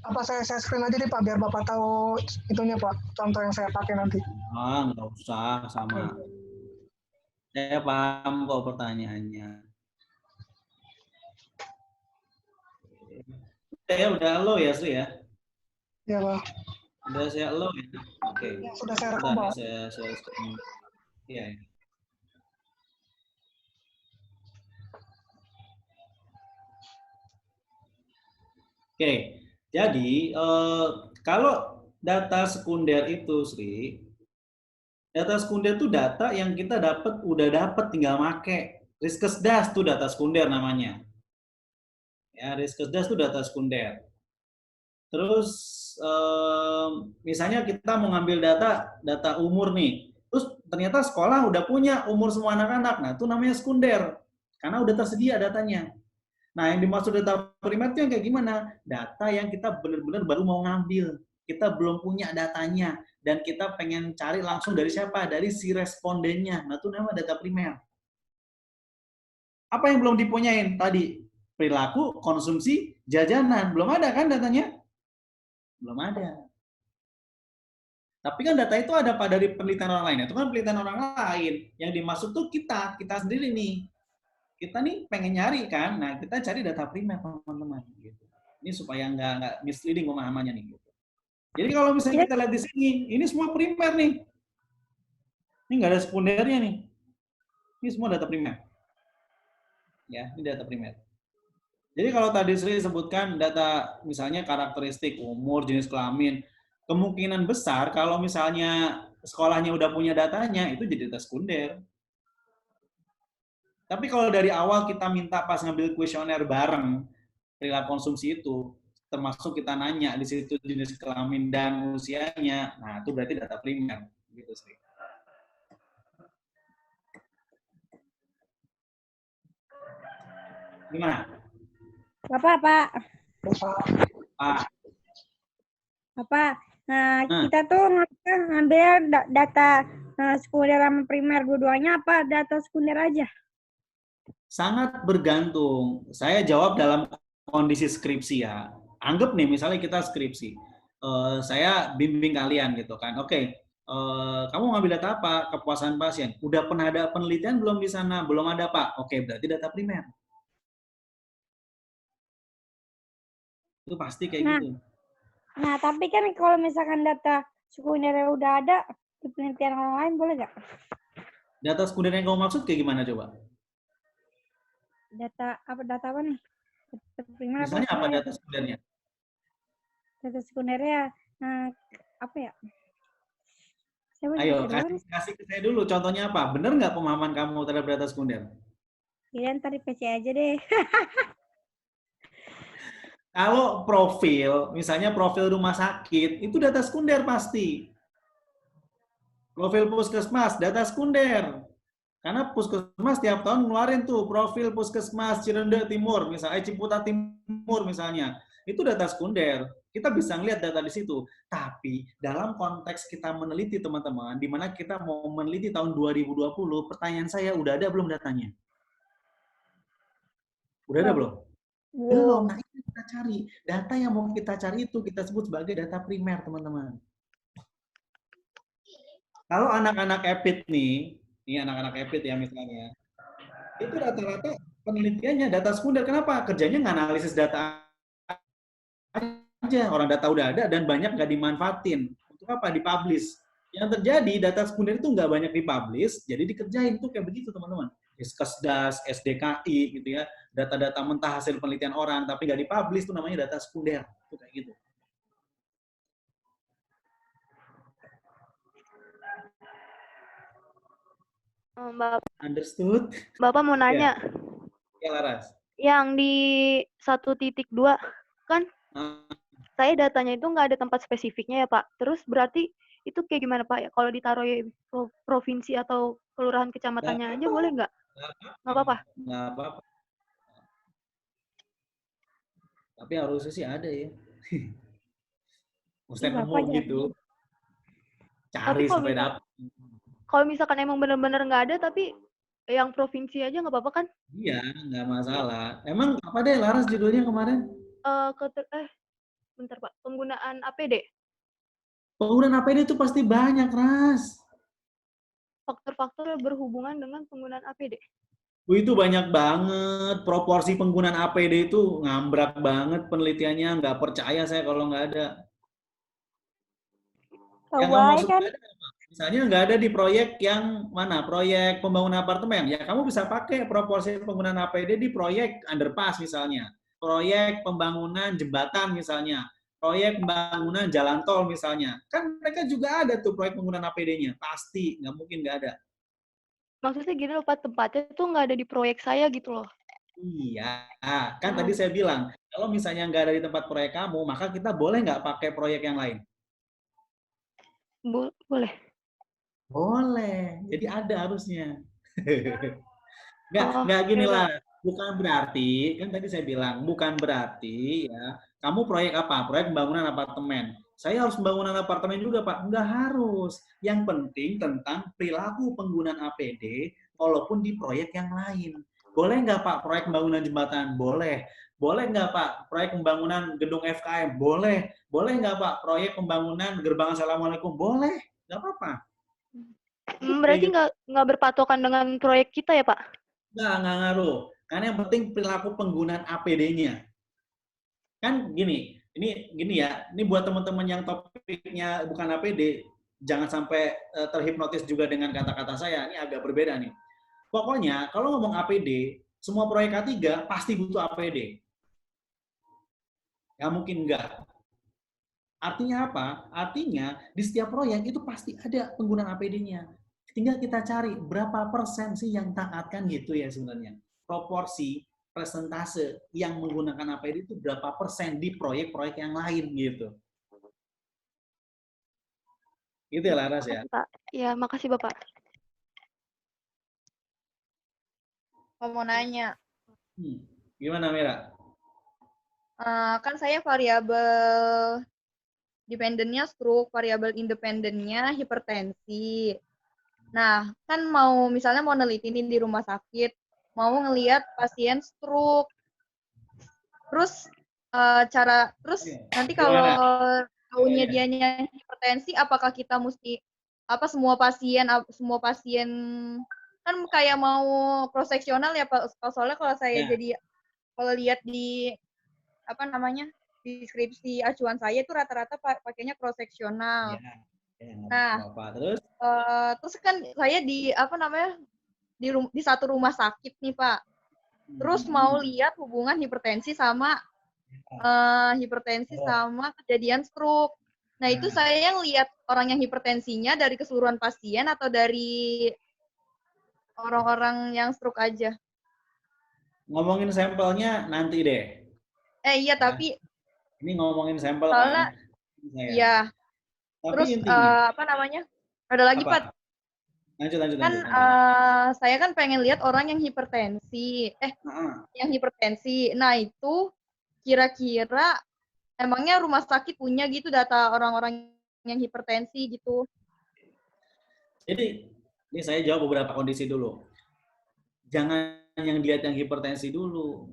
Apa saya screen aja deh Pak, biar Bapak tahu itunya Pak, contoh yang saya pakai nanti. Nggak usah, sama. Saya paham kok pertanyaannya. Udah lo ya, Sri ya? Ya Pak. Udah saya lo ya? Oke. Ya, sudah saya rekam Bentar Pak. ya, saya screen. Iya. Oke, jadi kalau data sekunder itu, Sri, data sekunder itu data yang kita udah dapat tinggal make. Riskesdas tuh data sekunder namanya. Ya, Riskesdas itu data sekunder. Terus misalnya kita mau ngambil data umur nih, terus ternyata sekolah udah punya umur semua anak-anak, nah itu namanya sekunder, karena udah tersedia datanya. Nah yang dimaksud data primer itu yang kayak gimana? Data yang kita benar-benar baru mau ngambil, kita belum punya datanya, dan kita pengen cari langsung dari siapa? Dari si respondennya, nah itu namanya data primer. Apa yang belum dipunyain tadi? Perilaku, konsumsi, jajanan, belum ada kan datanya? Belum ada. Tapi kan data itu ada dari penelitian orang lain. Itu kan penelitian orang lain. Yang dimaksud tuh kita sendiri nih. Kita nih pengen nyari kan. Nah, kita cari data primer, teman-teman. Gitu. Ini supaya nggak misleading pemahamannya nih. Gitu. Jadi kalau misalnya kita lihat di sini, ini semua primer nih. Ini nggak ada sekundernya nih. Ini semua data primer. Ya, ini data primer. Jadi kalau tadi Sri sebutkan data misalnya karakteristik umur, jenis kelamin, kemungkinan besar kalau misalnya sekolahnya udah punya datanya, itu jadi data sekunder. Tapi kalau dari awal kita minta pas ngambil kuesioner bareng perilaku konsumsi itu, termasuk kita nanya di situ jenis kelamin dan usianya, nah itu berarti data primer, gitu Sri. Gimana? Bapak, Pak. Pak. Apa? Nah, kita tuh ngambil data sekunder sama primer dua-duanya apa data sekunder aja? Sangat bergantung. Saya jawab dalam kondisi skripsi ya. Anggap nih misalnya kita skripsi. Saya bimbing kalian gitu kan. Oke, kamu ngambil data apa? Kepuasan pasien. Udah pernah ada penelitian belum di sana? Belum ada Pak. Oke, berarti data primer. Itu pasti kayak gitu. Nah, tapi kan kalau misalkan data sekundernya udah ada, di penelitian orang lain boleh nggak? Data sekunder yang kamu maksud kayak gimana coba? Data apa nih? Data primer Misalnya apa semuanya? data sekundernya? Data sekundernya apa ya? Ayo, kasih ke saya dulu contohnya apa? Bener nggak pemahaman kamu terhadap data sekunder? Ya, ntar di PC aja deh. Kalau profil, misalnya profil rumah sakit, itu data sekunder pasti. Profil puskesmas, data sekunder. Karena puskesmas tiap tahun ngeluarin tuh profil puskesmas Cirende Timur, misalnya Ciputat Timur misalnya. Itu data sekunder. Kita bisa ngelihat data di situ. Tapi dalam konteks kita meneliti teman-teman, di mana kita mau meneliti tahun 2020, pertanyaan saya udah ada belum datanya? Udah ada belum? Belum. Nah, itu kita cari. Data yang mau kita cari itu kita sebut sebagai data primer, teman-teman. Kalau anak-anak EPIT nih, ini anak-anak EPIT ya misalnya, itu rata-rata penelitiannya data sekunder. Kenapa? Kerjanya nggak analisis data aja. Orang data udah ada dan banyak nggak dimanfaatin. Untuk apa? Dipublish. Yang terjadi, data sekunder itu nggak banyak dipublish, jadi dikerjain tuh kayak begitu, teman-teman. Riskesdas, SDKI, gitu ya. Data-data mentah hasil penelitian orang, tapi nggak dipublish, itu namanya data sekunder. Itu kayak gitu. Understood? Bapak mau nanya. Ya, Laras. Yang di 1.2 kan saya datanya itu nggak ada tempat spesifiknya ya Pak. Terus berarti itu kayak gimana Pak? Kalau ditaruh provinsi atau kelurahan kecamatannya aja boleh nggak? Nggak apa-apa? Nggak apa-apa. Tapi harusnya sih ada ya. Mesti nemu gitu. Cari sampai dapat. Kalau misalkan emang benar-benar nggak ada, tapi Yang provinsi aja nggak apa-apa kan? Iya, nggak masalah. Emang apa deh Laras judulnya kemarin? Bentar Pak, penggunaan APD. Penggunaan APD itu pasti banyak, Ras. Faktor-faktor yang berhubungan dengan penggunaan APD. Itu banyak banget. Proporsi penggunaan APD itu ngambrak banget penelitiannya. Nggak percaya saya kalau nggak ada. Yang kamu Awalnya maksud kan nggak ada apa? Misalnya nggak ada di proyek yang mana? Proyek pembangunan apartemen. Ya kamu bisa pakai proporsi penggunaan APD di proyek underpass misalnya. Proyek pembangunan jembatan misalnya. Proyek pembangunan jalan tol misalnya. Kan mereka juga ada tuh proyek penggunaan APD-nya. Pasti, nggak mungkin nggak ada. Maksudnya gini loh Pak, tempatnya tuh nggak ada di proyek saya gitu loh. Iya, kan tadi saya bilang, kalau misalnya nggak ada di tempat proyek kamu, maka kita boleh nggak pakai proyek yang lain? Boleh. Boleh, jadi ada harusnya. Oh, Nggak gini ya Pak. lah. Bukan berarti, kan tadi saya bilang, bukan berarti ya, kamu proyek apa? Proyek pembangunan apartemen. Saya harus pembangunan apartemen juga, Pak. Nggak harus. Yang penting tentang perilaku penggunaan APD, walaupun di proyek yang lain. Boleh nggak, Pak, proyek pembangunan jembatan? Boleh. Boleh nggak, Pak, proyek pembangunan gedung FKM? Boleh. Boleh nggak, Pak, proyek pembangunan gerbang Assalamualaikum? Boleh. Nggak apa-apa. Kayak Berarti gitu. nggak berpatokan dengan proyek kita ya Pak? Nggak ngaruh. Karena yang penting perilaku penggunaan APD-nya. Kan gini, ini gini ya, ini buat teman-teman yang topiknya bukan APD, jangan sampai terhipnotis juga dengan kata-kata saya, ini agak berbeda nih. Pokoknya kalau ngomong APD, semua proyek K3 pasti butuh APD. Ya mungkin enggak. Artinya apa? Artinya di setiap proyek itu pasti ada penggunaan APD-nya. Tinggal kita cari berapa persen sih yang taat kan gitu ya sebenarnya. Proporsi persentase yang menggunakan APD itu berapa persen di proyek-proyek yang lain gitu. Gitu ya Laras ya. Makasih Pak. Ya, makasih Bapak. Mau nanya, Gimana Mira? kan saya variabel dependennya stroke, variabel independennya hipertensi. Nah, kan misalnya mau neliti nih di rumah sakit, mau ngelihat pasien stroke. Terus nanti kalau Gimana? tahunya dianya hipertensi, apakah kita mesti semua pasien kan kayak mau cross seksional ya Pak, soalnya kalau saya jadi kalau lihat di deskripsi acuan saya itu rata-rata pakainya cross seksional. Nah, terus kan saya di satu rumah sakit nih Pak. Terus mau lihat hubungan hipertensi sama kejadian stroke. Nah, itu saya yang lihat orang yang hipertensinya dari keseluruhan pasien atau dari orang-orang yang stroke aja. Ngomongin sampelnya nanti deh. Iya, tapi ini ngomongin sampel soalnya, kan. Iya. Tapi Terus intinya, ada lagi Pak. Lanjut. Kan saya kan pengen lihat orang yang hipertensi. Yang hipertensi. Nah, itu kira-kira emangnya rumah sakit punya gitu data orang-orang yang hipertensi gitu? Jadi, ini saya jawab beberapa kondisi dulu. Jangan yang dilihat yang hipertensi dulu.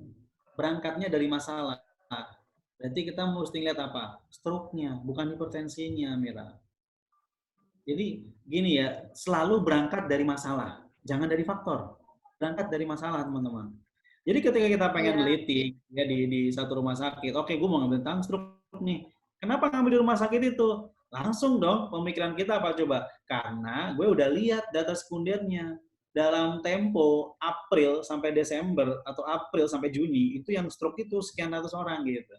Berangkatnya dari masalah. Berarti kita mesti lihat apa? Stroke-nya, bukan hipertensinya, Mira. Jadi, gini ya, selalu berangkat dari masalah. Jangan dari faktor. Berangkat dari masalah, teman-teman. Jadi ketika kita pengen neliti ya di satu rumah sakit, oke, gue mau ngambil tentang stroke nih. Kenapa ngambil di rumah sakit itu? Langsung dong pemikiran kita apa coba? Karena gue udah lihat data sekundernya. Dalam tempo April sampai Desember atau April sampai Juni, itu yang stroke itu sekian ratus orang gitu.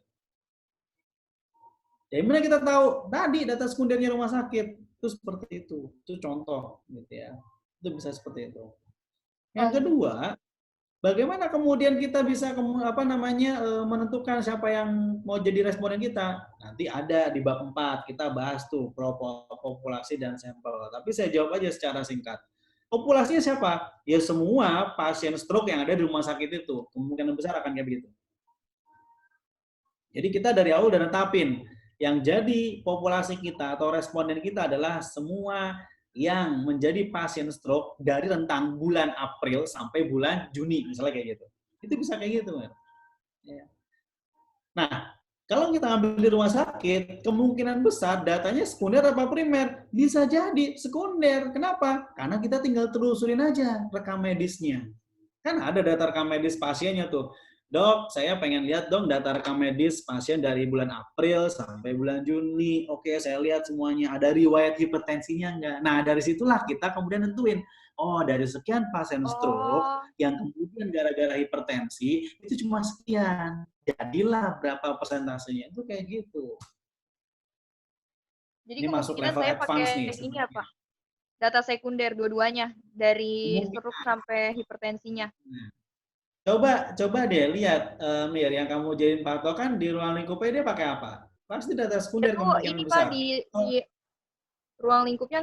Jadi mana kita tahu tadi data sekundernya rumah sakit itu seperti itu. Itu contoh gitu ya. Itu bisa seperti itu. Yang kedua, bagaimana kemudian kita bisa menentukan siapa yang mau jadi responden kita? Nanti ada di bab 4 kita bahas tuh populasi dan sampel. Tapi saya jawab aja secara singkat. Populasinya siapa? Ya semua pasien stroke yang ada di rumah sakit itu. Kemungkinan besar akan kayak begitu. Jadi kita dari awal udah netapin yang jadi populasi kita atau responden kita adalah semua yang menjadi pasien stroke dari rentang bulan April sampai bulan Juni, misalnya kayak gitu. Itu bisa kayak gitu, Mas. Ya. Nah, kalau kita ambil di rumah sakit, kemungkinan besar datanya sekunder apa primer? Bisa jadi sekunder. Kenapa? Karena kita tinggal telusurin aja rekam medisnya. Kan ada data rekam medis pasiennya tuh. Dok, saya pengen lihat dong data rekam medis pasien dari bulan April sampai bulan Juni. Oke, saya lihat semuanya. Ada riwayat hipertensinya enggak? Nah, dari situlah kita kemudian nentuin. Oh, dari sekian pasien stroke Oh, yang kemudian gara-gara hipertensi, itu cuma sekian. Jadilah berapa persentasenya. Itu kayak gitu. jadi Ini masuk kemungkinan level saya advance nih. pakai ini ya, Pak. Data sekunder dua-duanya dari Kemungkinan. stroke sampai hipertensinya. Coba deh lihat, Mir, yang kamu jadiin patokan di ruang lingkupnya dia pakai apa? Pasti data sekunder Itu kemungkinan ini besar. Pak di ruang lingkupnya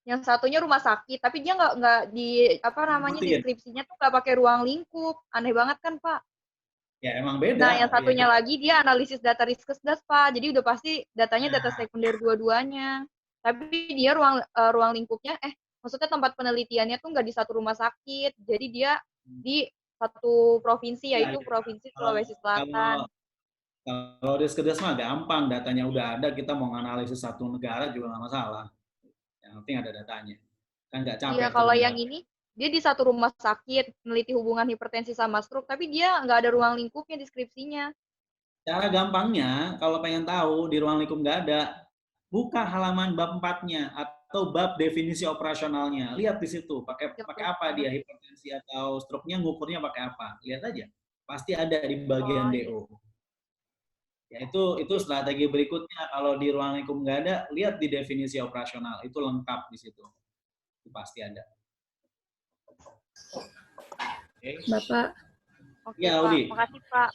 yang satunya rumah sakit, tapi dia nggak di apa namanya Buktiin. deskripsinya tuh nggak pakai ruang lingkup. Aneh banget kan, Pak? Ya emang beda. Nah, yang satunya Ya, lagi dia analisis data Riskesdas, Pak. Jadi udah pasti datanya data sekunder dua-duanya. Tapi dia ruang lingkupnya, maksudnya tempat penelitiannya tuh nggak di satu rumah sakit. Jadi dia di satu provinsi, ya, yaitu ya. Provinsi Kalau Sulawesi Selatan. kalau di Skedes mah gampang, datanya udah ada, kita mau nganalisis satu negara juga nggak masalah. Yang penting ada datanya. Kan nggak capek. Iya, kalau yang ini, dia di satu rumah sakit, meneliti hubungan hipertensi sama stroke, tapi dia nggak ada ruang lingkupnya deskripsinya. Cara gampangnya, kalau pengen tahu di ruang lingkup nggak ada, buka halaman bab 4-nya atau bab definisi operasionalnya. Lihat di situ, pakai apa dia, hipertensi atau stroke-nya, ngukurnya pakai apa. Lihat aja. Pasti ada di bagian DO. Ya, itu strategi berikutnya. Kalau di ruang lingkup nggak ada, lihat di definisi operasional. Itu lengkap di situ. Itu pasti ada. Oke. Bapak, Oke, Ya, Pak. Udi. Makasih, Pak.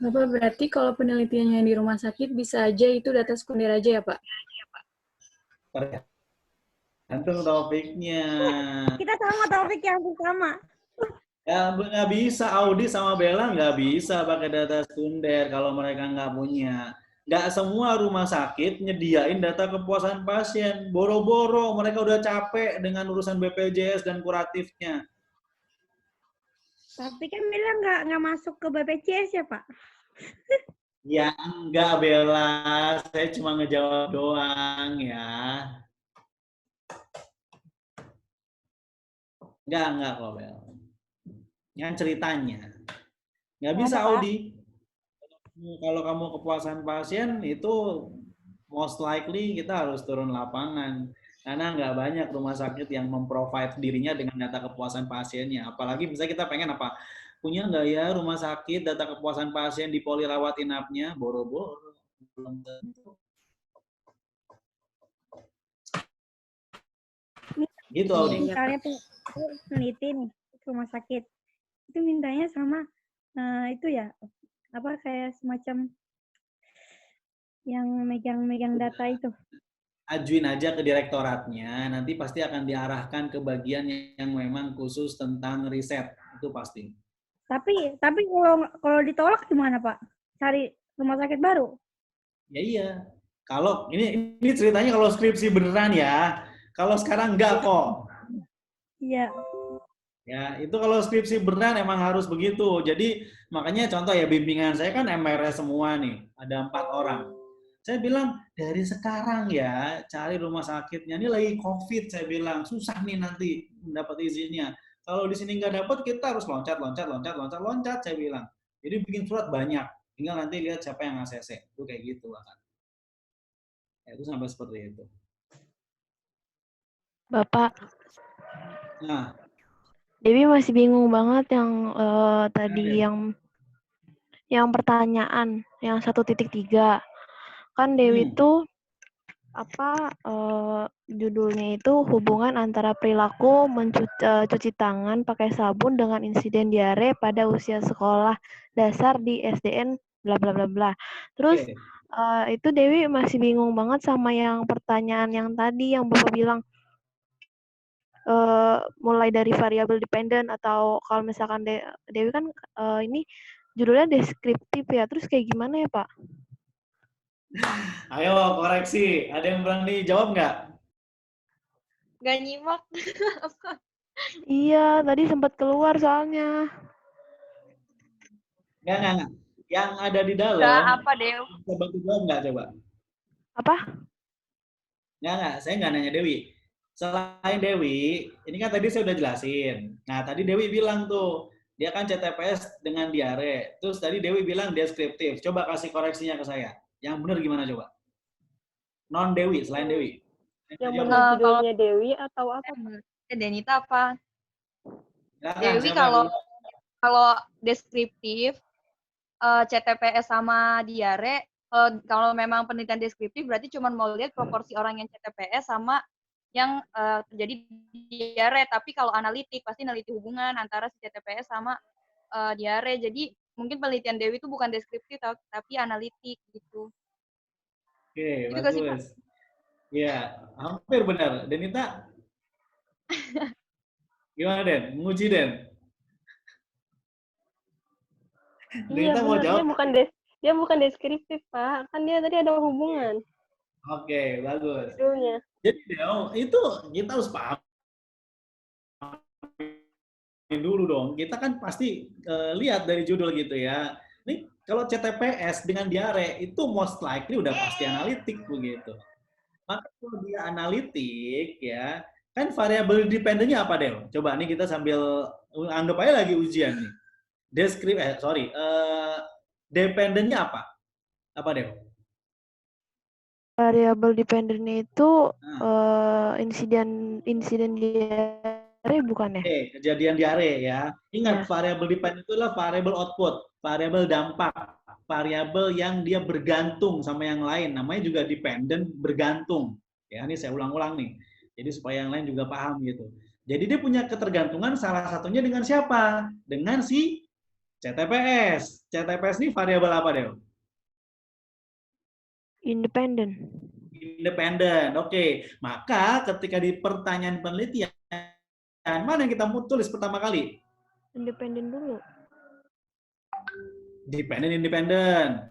Bapak berarti kalau penelitiannya di rumah sakit bisa aja itu data sekunder aja ya, Pak? Tergantung topiknya. Kita sama topik yang sama. Ya, nggak bisa, Audi sama Bella nggak bisa pakai data sekunder kalau mereka nggak punya. Nggak semua rumah sakit nyediain data kepuasan pasien. Boro-boro, mereka udah capek dengan urusan BPJS dan kuratifnya. Tapi kan bilang nggak masuk ke BPJS ya, Pak? Ya enggak, Bella. Saya cuma ngejawab doang ya. Enggak kok, Bella. Yang ceritanya. Nggak bisa, Audi. Kalau kamu kepuasan pasien, itu most likely kita harus turun lapangan. Karena nggak banyak rumah sakit yang memprovide dirinya dengan data kepuasan pasiennya. Apalagi misalnya kita pengen apa? Punya nggak ya rumah sakit data kepuasan pasien di poli rawat inapnya? Boro-boro. Belum tentu. Gitu, Audi. Misalnya peneliti nih rumah sakit, itu mintanya sama itu ya, apa kayak semacam yang megang data itu. Ajuin aja ke direktoratnya, nanti pasti akan diarahkan ke bagian yang memang khusus tentang riset, itu pasti. Tapi kalau ditolak gimana, Pak? Cari rumah sakit baru? Ya iya. Kalau ini ceritanya kalau skripsi beneran ya. Kalau sekarang enggak kok. Iya. Ya, itu kalau skripsi beneran emang harus begitu. Jadi makanya contoh ya bimbingan saya kan MRS semua nih, ada 4 orang. Saya bilang dari sekarang ya cari rumah sakitnya. Ini lagi COVID, saya bilang susah nih nanti mendapat izinnya. Kalau di sini nggak dapat, kita harus loncat, saya bilang. Jadi bikin surat banyak. Tinggal nanti lihat siapa yang ACC. Itu kayak gitu kan. Ya, itu sampai seperti itu. Bapak. Nah, Dewi masih bingung banget yang tadi yang pertanyaan yang 1.3. Kan Dewi tuh judulnya itu hubungan antara perilaku cuci tangan pakai sabun dengan insiden diare pada usia sekolah dasar di SDN bla bla bla bla. Terus itu Dewi masih bingung banget sama yang pertanyaan yang tadi yang Bapak bilang mulai dari variabel dependent atau kalau misalkan Dewi kan ini judulnya deskriptif ya. Terus kayak gimana ya, Pak? Ayo koreksi, ada yang berani jawab nggak? nggak nyimak. Iya, tadi sempat keluar soalnya. Enggak. Yang ada di Nggak dalam, apa deh. coba jawab nggak coba? Apa? Enggak, saya nggak nanya Dewi. Selain Dewi, ini kan tadi saya udah jelasin. Nah, tadi Dewi bilang tuh, dia kan CTPS dengan diare. Terus tadi Dewi bilang deskriptif. Coba kasih koreksinya ke saya. Yang benar gimana coba? Non Dewi, selain Dewi. Yang Jawab. benar judulnya Dewi atau apa? Denita apa? Silakan, Dewi siapa kalau dulu? kalau deskriptif CTPS sama diare, kalau memang penelitian deskriptif berarti cuma mau lihat proporsi orang yang CTPS sama yang terjadi diare. Tapi kalau analitik pasti neliti hubungan antara si CTPS sama diare. Jadi mungkin penelitian Dewi itu bukan deskriptif tapi analitik gitu. Oke, Itu gak sih, Pak? bagus. Iya, hampir benar. Denita, gimana Den? Menguji Den? Iya Denita mau benar, jawab? dia bukan deskriptif, Pak. Kan dia tadi ada hubungan Oke, bagus. judulnya. Jadi Del, itu kita harus paham dulu dong. Kita kan pasti lihat dari judul gitu ya. Nih kalau CTPS dengan diare itu most likely udah pasti analitik begitu. Maka kalau dia analitik ya, kan variabel dependennya apa Del? Coba nih kita sambil anggap aja lagi ujian nih. Dependennya apa? Apa Del? Variabel dependennya itu Nah. insiden diare bukan ya? Kejadian diare ya. Ingat, Ya. variabel dependent itu adalah variabel output, variabel dampak, variabel yang dia bergantung sama yang lain. Namanya juga dependent, bergantung. Ya, ini saya ulang-ulang nih. Jadi supaya yang lain juga paham gitu. Jadi dia punya ketergantungan salah satunya dengan siapa? Dengan si CTPS. CTPS ini variabel apa, Del? Independen. Independen. Oke. Maka ketika di pertanyaan penelitian, mana yang kita mau tulis pertama kali? Independen dulu. Independen.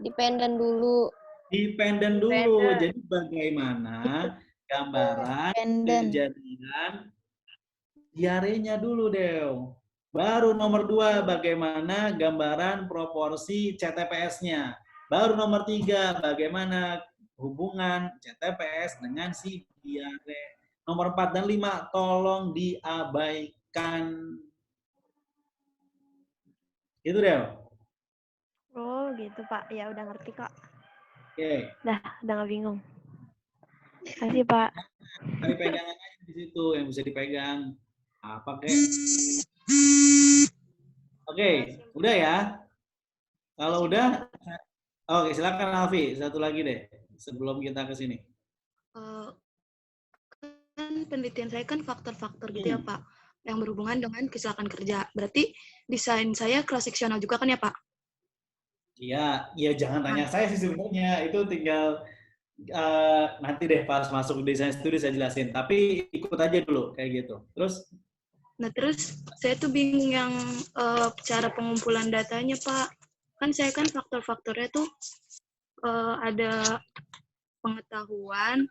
Dependen dulu. Dependen dulu. Jadi bagaimana gambaran kejadian diarenya dulu, Dew. Baru nomor 2, bagaimana gambaran proporsi CTPS-nya. Baru nomor 3, bagaimana hubungan CTPS dengan si diare. Nomor 4 dan 5, tolong diabaikan. Gitu, Dew. Oh gitu Pak, ya udah ngerti kok. Oke. Udah nggak bingung. Kasih Pak. Cari pegangan aja di situ yang bisa dipegang. Apa kek? Oke, udah ya. Kalau udah, oke silakan Alfi. Satu lagi deh sebelum kita ke sini. Kan penelitian saya kan faktor-faktor gitu ya Pak, yang berhubungan dengan kecelakaan kerja. Berarti desain saya cross-sectional juga kan ya Pak? Iya jangan tanya saya sih sebenarnya. Itu tinggal nanti deh pas masuk desain studi saya jelasin. Tapi ikut aja dulu kayak gitu. Terus saya tuh bingung yang cara pengumpulan datanya Pak. Kan saya kan faktor-faktornya tuh ada pengetahuan,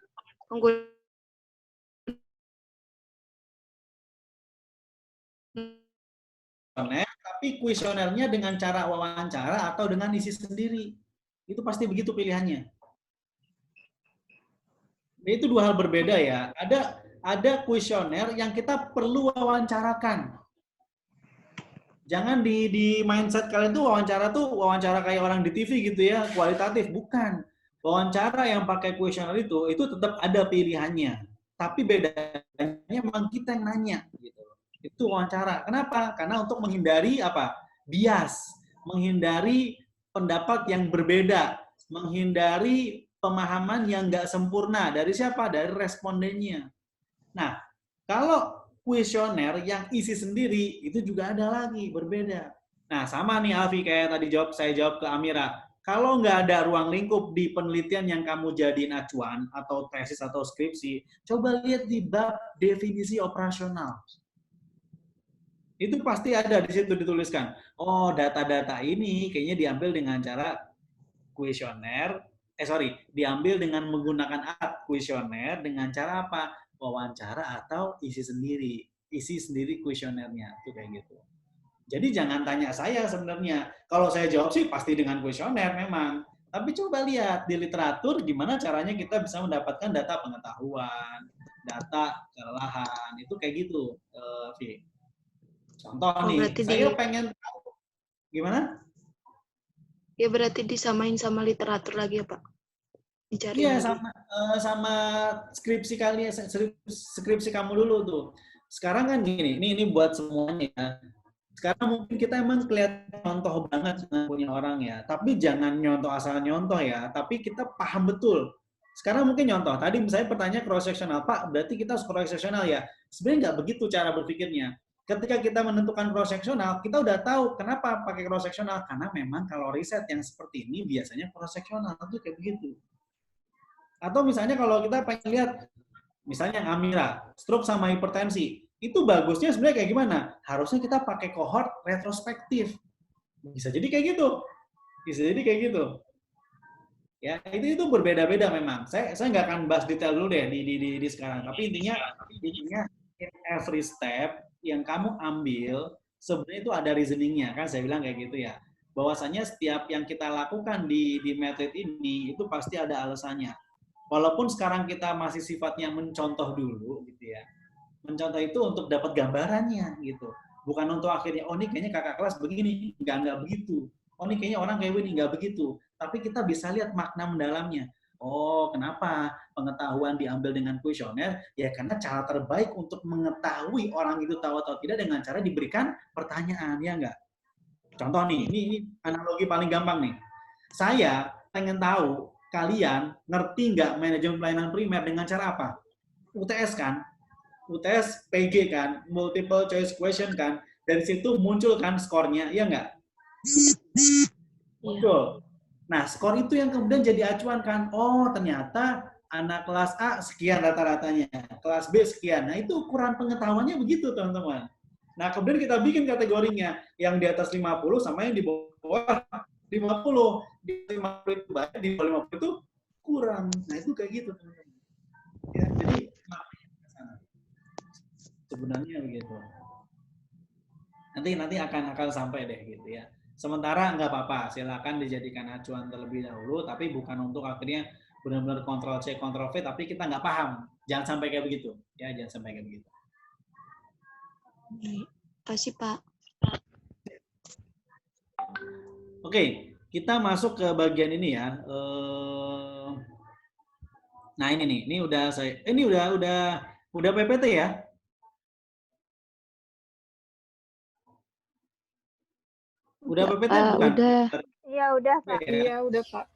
tapi kuesionernya dengan cara wawancara atau dengan isi sendiri. Itu pasti begitu pilihannya. Itu dua hal berbeda ya. Ada kuesioner yang kita perlu wawancarakan. Jangan di mindset kalian tuh wawancara kayak orang di TV gitu ya, kualitatif. Bukan. Wawancara yang pakai kuesioner itu tetap ada pilihannya. Tapi bedanya memang kita yang nanya gitu. Itu wawancara. Kenapa? Karena untuk menghindari apa? Bias, menghindari pendapat yang berbeda, menghindari pemahaman yang nggak sempurna dari siapa? Dari respondennya. Nah, kalau kuesioner yang isi sendiri itu juga ada lagi berbeda. Nah, sama nih Alfi kayak tadi saya jawab ke Amira. Kalau nggak ada ruang lingkup di penelitian yang kamu jadiin acuan atau tesis atau skripsi, coba lihat di bab definisi operasional. Itu pasti ada di situ dituliskan. Oh, data-data ini kayaknya diambil dengan cara kuesioner, diambil dengan menggunakan alat kuesioner dengan cara apa? Wawancara atau isi sendiri kuesionernya, itu kayak gitu. Jadi jangan tanya saya sebenarnya. Kalau saya jawab sih pasti dengan kuesioner memang. Tapi coba lihat di literatur gimana caranya kita bisa mendapatkan data pengetahuan, data kelelahan, itu kayak gitu, Vi. Contoh nih, saya pengen tahu gimana? Ya berarti disamain sama literatur lagi ya Pak? Dicari Iya, lagi. sama skripsi skripsi kamu dulu tuh. Sekarang kan gini, ini buat semuanya ya. Sekarang mungkin kita emang kelihatan contoh banget punya orang ya, tapi jangan nyontoh asal nyontoh ya, tapi kita paham betul. Sekarang mungkin nyontoh, tadi misalnya pertanyaan cross-sectional, Pak, berarti kita harus cross-sectional ya. Sebenarnya nggak begitu cara berpikirnya. Ketika kita menentukan cross-sectional, kita udah tahu kenapa pakai cross-sectional, karena memang kalau riset yang seperti ini biasanya cross-sectional itu kayak begitu. Atau misalnya kalau kita pengen lihat, misalnya Amira, stroke sama hipertensi, itu bagusnya sebenarnya kayak gimana? Harusnya kita pakai cohort retrospektif. Bisa jadi kayak gitu. Ya, itu berbeda-beda memang. Saya nggak akan bahas detail dulu deh di sekarang. Tapi intinya in every step yang kamu ambil sebenarnya itu ada reasoningnya kan, saya bilang kayak gitu ya. Bahwasanya setiap yang kita lakukan di metode ini itu pasti ada alasannya. Walaupun sekarang kita masih sifatnya mencontoh dulu gitu ya. Mencontoh itu untuk dapat gambarannya gitu. Bukan untuk akhirnya, oh ini kayaknya kakak kelas begini. Enggak begitu. Oh ini kayaknya orang kayak begini. Enggak begitu. Tapi kita bisa lihat makna mendalamnya. Oh kenapa pengetahuan diambil dengan kuesioner? Ya karena cara terbaik untuk mengetahui orang itu tahu atau tidak dengan cara diberikan pertanyaan. Ya enggak? Contoh nih, ini analogi paling gampang nih. Saya pengen tahu kalian ngerti nggak manajemen pelayanan primer dengan cara apa? UTS kan? UTS PG kan? Multiple choice question kan? Dari situ muncul kan skornya, iya nggak? Muncul. Nah, skor itu yang kemudian jadi acuan kan? Oh, ternyata anak kelas A sekian rata-ratanya, kelas B sekian. Nah, itu ukuran pengetahuannya begitu, teman-teman. Nah, kemudian kita bikin kategorinya, yang di atas 50 sama yang di bawah 50. Di 50 itu banyak, di bawah 50 itu kurang. Nah, itu kayak gitu, teman-teman. Ya, jadi sebenarnya begitu. Nanti akan sampai deh gitu ya. Sementara nggak apa-apa, silakan dijadikan acuan terlebih dahulu, tapi bukan untuk akhirnya benar-benar kontrol C, kontrol V, tapi kita nggak paham. Jangan sampai kayak begitu. Ya, jangan sampai kayak begitu. Kasih Pak. Oke, kita masuk ke bagian ini ya. Nah ini nih, ini udah PPT ya. Udah PPT bukan? Udah. Iya udah Pak. Iya udah Pak.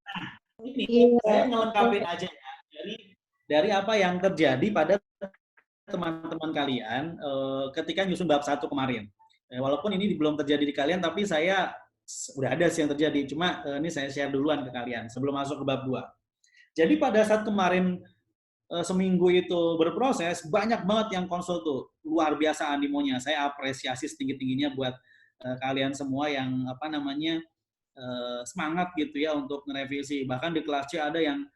Nah, ini saya ngelengkapin aja ya dari apa yang terjadi pada teman-teman kalian ketika nyusun bab 1 kemarin. Walaupun ini belum terjadi di kalian, tapi saya udah ada sih yang terjadi. Cuma ini saya share duluan ke kalian sebelum masuk ke bab 2. Jadi pada saat kemarin seminggu itu berproses, banyak banget yang konsul tuh. Luar biasa animonya. Saya apresiasi setinggi-tingginya buat kalian semua yang semangat gitu ya untuk ngerevisi. Bahkan di kelas C ada yang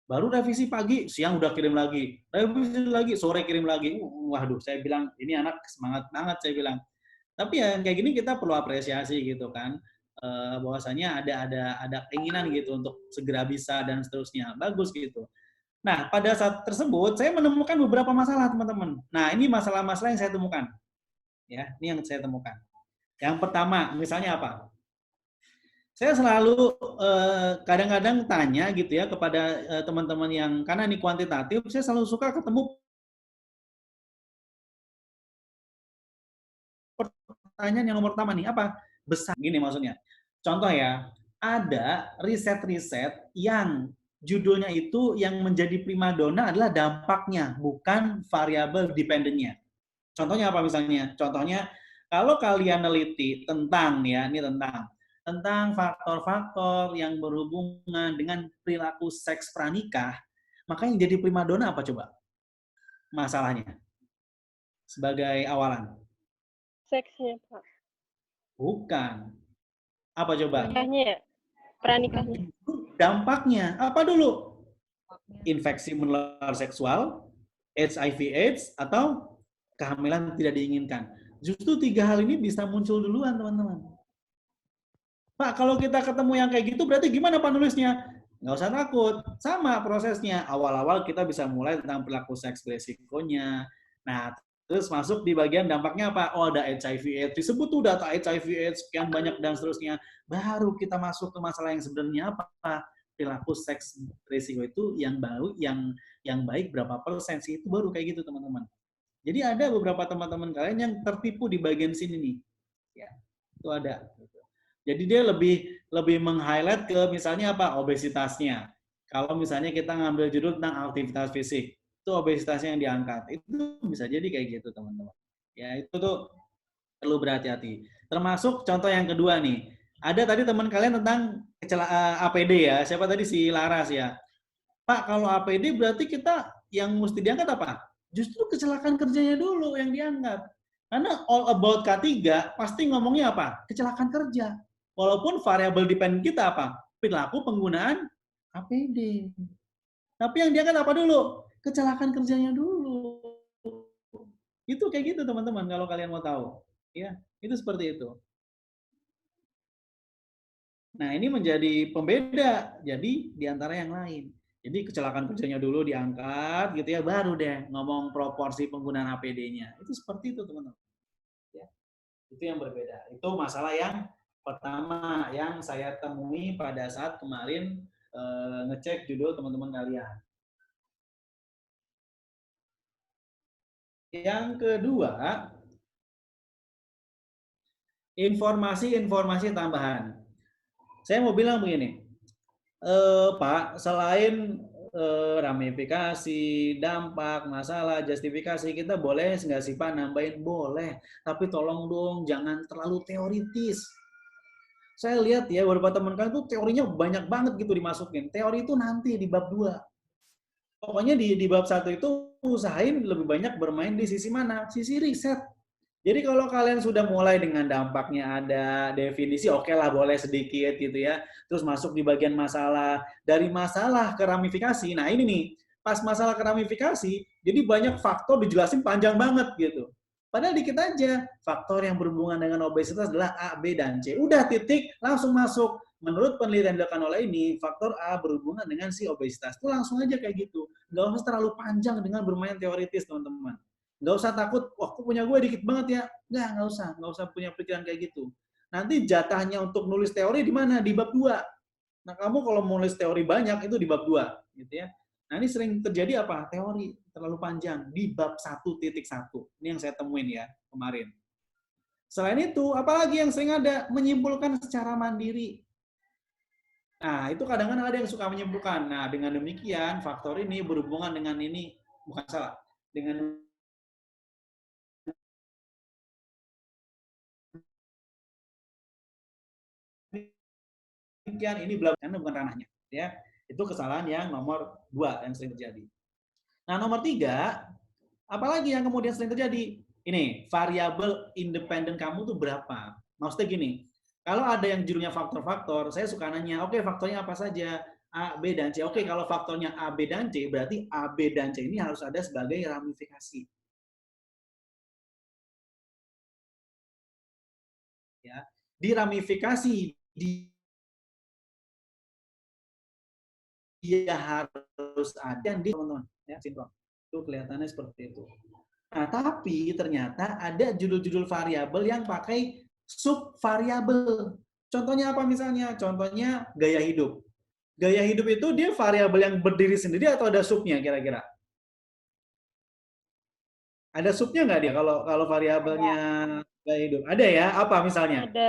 baru revisi pagi, siang udah kirim lagi. Revisi lagi, sore kirim lagi. Waduh, saya bilang ini anak semangat banget, saya bilang. Tapi ya kayak gini kita perlu apresiasi gitu kan. Bahwasanya ada keinginan gitu untuk segera bisa dan seterusnya. Bagus gitu. Nah, pada saat tersebut saya menemukan beberapa masalah, teman-teman. Nah, ini masalah-masalah yang saya temukan. Ya, ini yang saya temukan. Yang pertama, misalnya apa? Saya selalu kadang-kadang tanya gitu ya kepada teman-teman yang, karena ini kuantitatif, saya selalu suka ketemu pertanyaan yang nomor pertama nih, apa? Besar, gini maksudnya. Contoh ya, ada riset-riset yang judulnya itu yang menjadi primadona adalah dampaknya, bukan variabel dependennya. Contohnya apa misalnya? Contohnya, kalau kalian neliti tentang, ya, ini tentang faktor-faktor yang berhubungan dengan perilaku seks pranikah, maka yang jadi primadona apa coba? Masalahnya. Sebagai awalan. Seksnya, Pak. Bukan. Apa coba? Nikahnya ya? Pernikahnya. Dampaknya apa dulu? Infeksi menular seksual, HIV/AIDS, atau kehamilan tidak diinginkan. Justru 3 hal ini bisa muncul duluan, teman-teman. Pak, kalau kita ketemu yang kayak gitu, berarti gimana Pak nulisnya? Nggak usah takut. Sama prosesnya. Awal-awal kita bisa mulai tentang perilaku seks beresikonya. Nah, terus masuk di bagian dampaknya apa? Oh, ada HIV/AIDS. Disebut tuh data HIV/AIDS, sekian banyak, dan seterusnya. Baru kita masuk ke masalah yang sebenarnya apa? Perilaku seks beresiko itu yang baik berapa persen sih? Itu baru kayak gitu, teman-teman. Jadi ada beberapa teman-teman kalian yang tertipu di bagian sini nih. Ya, itu ada. Jadi dia lebih meng-highlight ke misalnya apa? Obesitasnya. Kalau misalnya kita ngambil judul tentang aktivitas fisik, itu obesitasnya yang diangkat. Itu bisa jadi kayak gitu, teman-teman. Ya, itu tuh perlu berhati-hati. Termasuk contoh yang kedua nih. Ada tadi teman kalian tentang APD ya. Siapa tadi? Si Laras ya. Pak, kalau APD berarti kita yang mesti diangkat apa? Justru kecelakaan kerjanya dulu yang diangkat. Karena all about K3 pasti ngomongnya apa? Kecelakaan kerja. Walaupun variabel dependent kita apa? Perilaku penggunaan APD. Tapi yang diangkat apa dulu? Kecelakaan kerjanya dulu. Itu kayak gitu teman-teman kalau kalian mau tahu. Ya, itu seperti itu. Nah, ini menjadi pembeda. Jadi di antara yang lain. Jadi kecelakaan kerjanya dulu diangkat gitu ya, baru deh ngomong proporsi penggunaan APD-nya. Itu seperti itu teman-teman. Ya, itu yang berbeda. Itu masalah yang pertama yang saya temui pada saat kemarin ngecek judul teman-teman kalian. Yang kedua, informasi-informasi tambahan. Saya mau bilang begini, Pak, selain ramifikasi, dampak, masalah, justifikasi, kita boleh nggak sih Pak nambahin? Boleh, tapi tolong dong jangan terlalu teoritis. Saya lihat ya beberapa teman kalian tuh teorinya banyak banget gitu dimasukin. Teori itu nanti di bab 2. Pokoknya di bab 1 itu usahain lebih banyak bermain di sisi mana? Sisi riset. Jadi kalau kalian sudah mulai dengan dampaknya ada definisi, oke lah boleh sedikit gitu ya. Terus masuk di bagian masalah. Dari masalah ke ramifikasi, nah ini nih, pas masalah ke ramifikasi, jadi banyak faktor dijelasin panjang banget gitu. Padahal dikit aja, faktor yang berhubungan dengan obesitas adalah A, B, dan C. Udah titik, langsung masuk. Menurut penelitian dilakukan oleh ini, faktor A berhubungan dengan si obesitas. Itu langsung aja kayak gitu. Nggak usah terlalu panjang dengan bermain teoritis, teman-teman. Nggak usah takut, wah aku punya gue dikit banget ya. Nggak usah punya pikiran kayak gitu. Nanti jatahnya untuk nulis teori di mana? Di bab 2. Nah, kamu kalau mau nulis teori banyak, itu di bab 2. Gitu ya. Nah, ini sering terjadi apa? Teori terlalu panjang di bab 1.1. Ini yang saya temuin ya kemarin. Selain itu, apalagi yang sering ada? Menyimpulkan secara mandiri. Nah, itu kadang-kadang ada yang suka menyimpulkan. Nah, dengan demikian, faktor ini berhubungan dengan ini, bukan salah. Dengan demikian, ini belum, karena bukan ranahnya. Ya, itu kesalahan yang nomor 2 yang sering terjadi. Nah, nomor 3, apalagi yang kemudian sering terjadi? Ini, variabel independen kamu tuh berapa? Maksudnya gini, kalau ada yang judulnya faktor-faktor, saya suka nanya, oke, faktornya apa saja? A, B, dan C. Oke, kalau faktornya A, B, dan C, berarti A, B, dan C ini harus ada sebagai ramifikasi. Ya, di ramifikasi, dia harus ada di teman-teman. Ya, sindrom. Itu kelihatannya seperti itu. Nah, tapi ternyata ada judul-judul variabel yang pakai subvariabel. Contohnya apa misalnya? Contohnya gaya hidup. Gaya hidup itu dia variabel yang berdiri sendiri atau ada subnya kira-kira? Ada subnya nggak dia kalau variabelnya gaya hidup? Ada ya? Apa misalnya? Ada.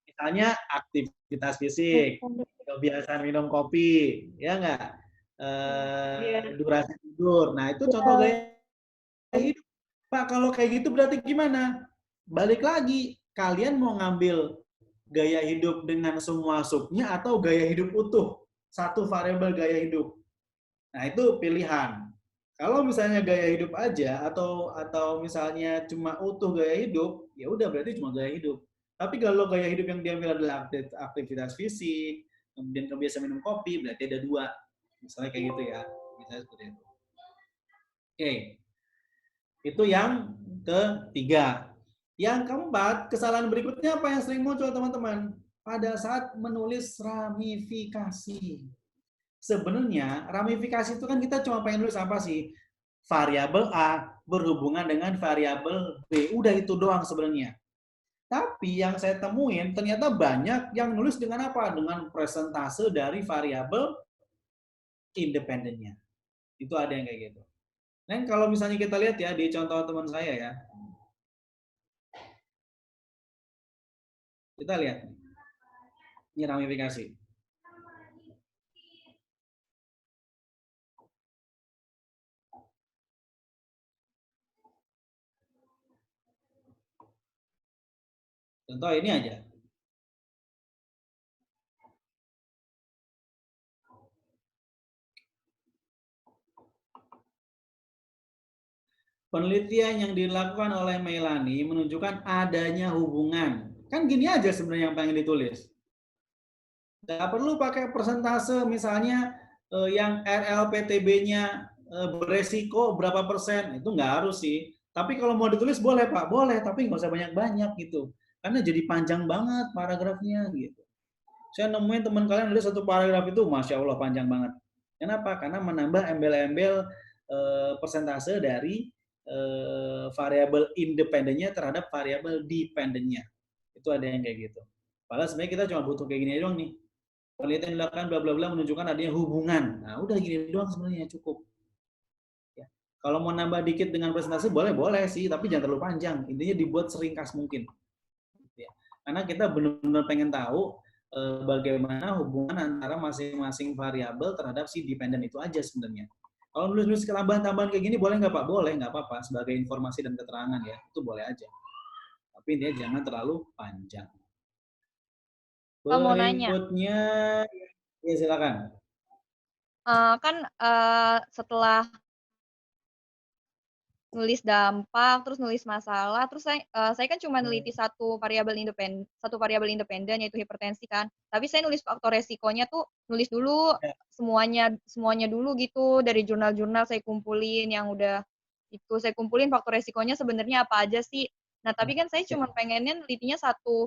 Misalnya aktivitas fisik, kebiasaan minum kopi, ya nggak? Durasi tidur. Nah, itu contoh gaya hidup. Pak, kalau kayak gitu berarti gimana? Balik lagi, kalian mau ngambil gaya hidup dengan semua subnya atau gaya hidup utuh? Satu variabel gaya hidup. Nah, itu pilihan. Kalau misalnya gaya hidup aja atau misalnya cuma utuh gaya hidup, ya udah berarti cuma gaya hidup. Tapi kalau gaya hidup yang diambil adalah aktivitas fisik, kemudian kebiasaan minum kopi, berarti ada 2. Misalnya kayak gitu ya. Misalnya seperti itu. Oke. Itu yang ketiga. Yang keempat, kesalahan berikutnya apa yang sering muncul teman-teman? Pada saat menulis ramifikasi. Sebenarnya ramifikasi itu kan kita cuma pengen nulis apa sih? Variabel A berhubungan dengan variabel B. Udah itu doang sebenarnya. Tapi yang saya temuin ternyata banyak yang nulis dengan apa? Dengan presentase dari variabel independennya. Itu ada yang kayak gitu. Dan kalau misalnya kita lihat ya di contoh teman saya ya. Kita lihat. Ini ramifikasi. Contoh ini aja. Penelitian yang dilakukan oleh Melanie menunjukkan adanya hubungan. Kan gini aja sebenarnya yang pengen ditulis. Nggak perlu pakai persentase, misalnya yang RLPTB-nya beresiko berapa persen. Itu nggak harus sih. Tapi kalau mau ditulis boleh Pak, boleh. Tapi nggak usah banyak-banyak gitu. Karena jadi panjang banget paragrafnya gitu. Saya nemuin teman kalian nulis satu paragraf itu, Masya Allah panjang banget. Kenapa? Karena menambah embel-embel persentase dari variabel independennya terhadap variabel dependennya. Itu ada yang kayak gitu. Padahal sebenarnya kita cuma butuh kayak gini doang nih. Penelitian dilakukan bla bla bla menunjukkan adanya hubungan. Nah, udah gini doang sebenarnya cukup. Ya. Kalau mau nambah dikit dengan presentasi boleh sih, tapi jangan terlalu panjang. Intinya dibuat seringkas mungkin. Ya. Karena kita benar-benar pengen tahu bagaimana hubungan antara masing-masing variabel terhadap si dependen itu aja sebenarnya. Kalau nulis-nulis tambahan-tambahan kayak gini boleh nggak Pak? Boleh, nggak apa-apa. Sebagai informasi dan keterangan ya, itu boleh aja. Tapi intinya jangan terlalu panjang. Mau nanya. Berikutnya, ya silakan. Kan setelah nulis dampak, terus nulis masalah, terus saya kan cuma neliti satu variabel independen yaitu hipertensi kan. Tapi saya nulis faktor resikonya tuh nulis dulu semuanya dulu gitu, dari jurnal-jurnal saya kumpulin yang udah itu saya kumpulin faktor resikonya sebenarnya apa aja sih. Nah, tapi kan saya cuma pengennya nelitinya satu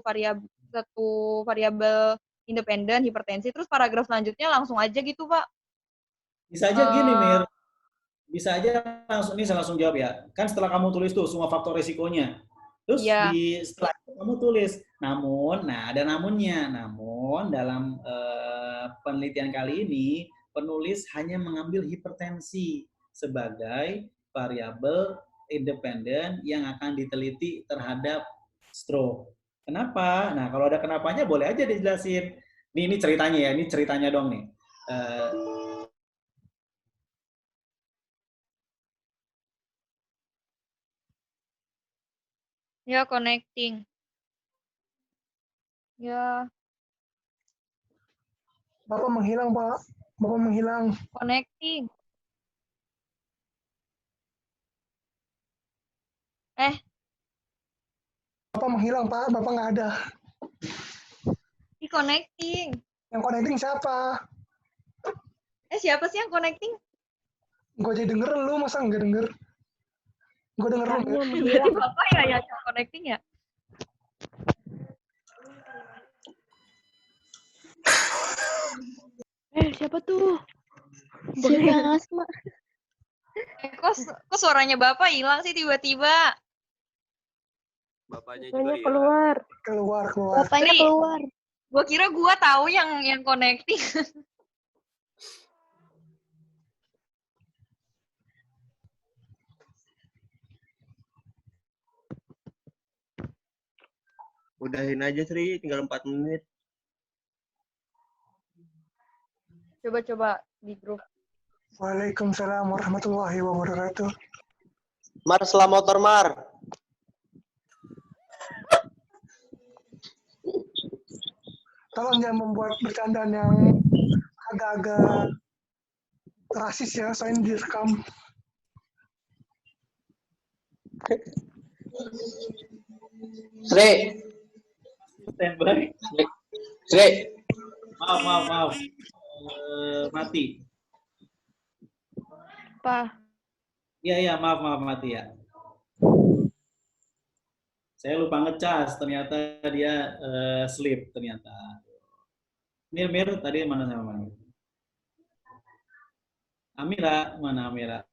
variabel independen hipertensi, terus paragraf selanjutnya langsung aja gitu, Pak. Bisa aja gini, Mir. Bisa aja saya langsung jawab ya. Kan setelah kamu tulis tuh semua faktor resikonya. Terus setelah itu kamu tulis, namun, nah ada namunnya. Namun dalam penelitian kali ini, penulis hanya mengambil hipertensi sebagai variabel independen yang akan diteliti terhadap stroke. Kenapa? Nah, kalau ada kenapanya boleh aja dijelasin. Ini ceritanya ya, ini ceritanya dong nih. Ya, connecting. Ya. Bapak menghilang, Pak. Bapak menghilang. Connecting. Bapak menghilang, Pak. Bapak nggak ada. Di connecting. Yang connecting siapa? Siapa sih yang connecting? Gue aja denger lu, masa nggak denger? Gue denger lu. Berarti Bapak ya yang connecting ya? Siapa tuh? Siapa Asma? Kok suaranya Bapak hilang sih tiba-tiba? Bapaknya juga keluar. Bapaknya keluar. Gua kira gua tahu yang connecting. Udahin aja Sri, tinggal 4 menit. Coba di grup. Waalaikumsalam warahmatullahi wabarakatuh. Mar, selam motor Mar. Tolong jangan membuat bercandaan yang agak-agak rasis ya, soalnya direkam. Sri. Standby. Sri. Maaf. Mati. Pak. Iya, maaf mati ya. Saya lupa ngecas, ternyata dia sleep ternyata. Mir, tadi mana sama Mir? Amira, mana Amira?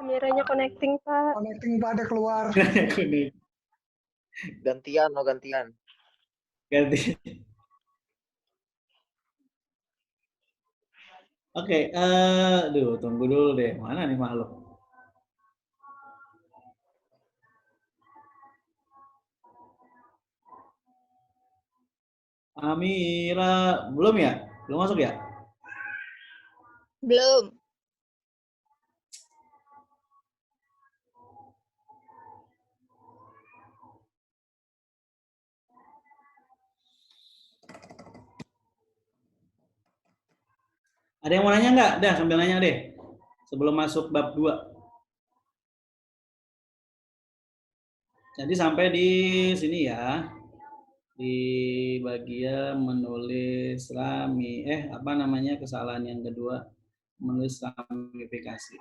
Amiranya connecting, Pak. Connecting, Pak, ada keluar. Gantian. Ganti. Oke, tunggu dulu deh. Mana nih makhluk? Amira, belum ya? Belum masuk ya? Belum. Ada yang mau nanya nggak? Dah, sambil nanya deh. Sebelum masuk bab 2. Jadi sampai di sini ya. Di bagian menulis kesalahan yang kedua, menulis ramifikasi.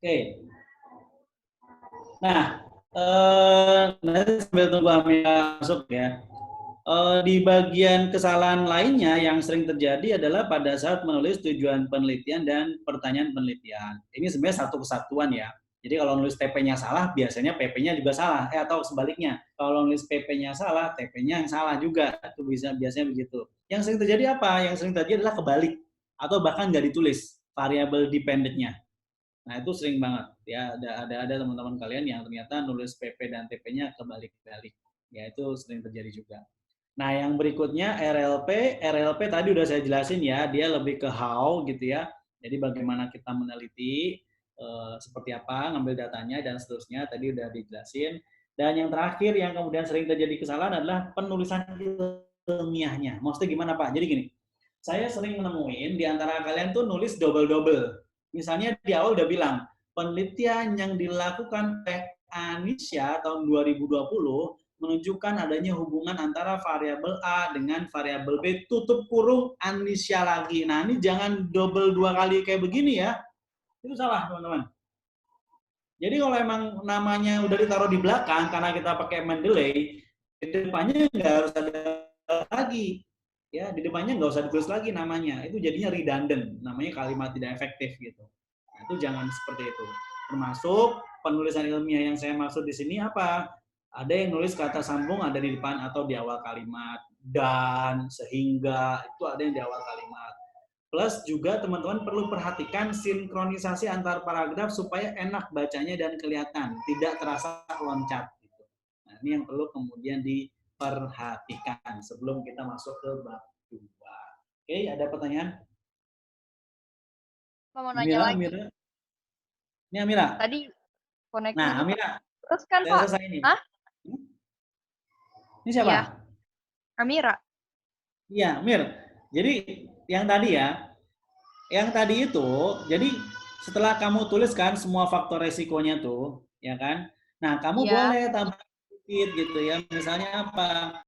Oke. Nah, nanti sambil tunggu Amira masuk ya. Di bagian kesalahan lainnya yang sering terjadi adalah pada saat menulis tujuan penelitian dan pertanyaan penelitian. Ini sebenarnya satu kesatuan ya. Jadi kalau nulis TP-nya salah, biasanya PP-nya juga salah. Atau sebaliknya, kalau nulis PP-nya salah, TP-nya yang salah juga. Itu biasanya begitu. Yang sering terjadi apa? Yang sering terjadi adalah kebalik. Atau bahkan nggak ditulis variable dependent-nya. Nah, itu sering banget. Ya, ada teman-teman kalian yang ternyata nulis PP dan TP-nya kebalik-balik. Ya, itu sering terjadi juga. Nah, yang berikutnya RLP tadi udah saya jelasin ya, dia lebih ke how gitu ya. Jadi bagaimana kita meneliti, seperti apa, ngambil datanya dan seterusnya, tadi udah dijelasin. Dan yang terakhir yang kemudian sering terjadi kesalahan adalah penulisan ilmiahnya. Maksudnya gimana Pak? Jadi gini, saya sering menemuin di antara kalian tuh nulis double-double. Misalnya di awal udah bilang, penelitian yang dilakukan oleh Anisya tahun 2020 menunjukkan adanya hubungan antara variabel A dengan variabel B, tutup kurung Anisya lagi. Nah, ini jangan double 2 kali kayak begini ya. Itu salah, teman-teman. Jadi kalau emang namanya udah ditaruh di belakang, karena kita pakai Mendeley, di depannya nggak harus ada lagi. Ya, di depannya nggak usah ditulis lagi namanya. Itu jadinya redundant, namanya kalimat tidak efektif gitu. Nah, itu jangan seperti itu. Termasuk penulisan ilmiah yang saya maksud di sini apa? Ada yang nulis kata sambung ada di depan atau di awal kalimat, dan, sehingga, itu ada yang di awal kalimat. Plus juga teman-teman perlu perhatikan sinkronisasi antar paragraf supaya enak bacanya dan kelihatan, tidak terasa loncat. Gitu. Nah, ini yang perlu kemudian diperhatikan sebelum kita masuk ke bab 2. Oke, ada pertanyaan? Mau nanya lagi. Amira. Ini Amira. Tadi connecting. Nah, Amira. Terus kan saya Pak. Selesai ini. Hah? Ini siapa? Iya. Amira. Iya, Mir. Jadi yang tadi itu, jadi setelah kamu tuliskan semua faktor resikonya tuh, ya kan? Nah, kamu boleh tambah sedikit gitu ya. Misalnya apa?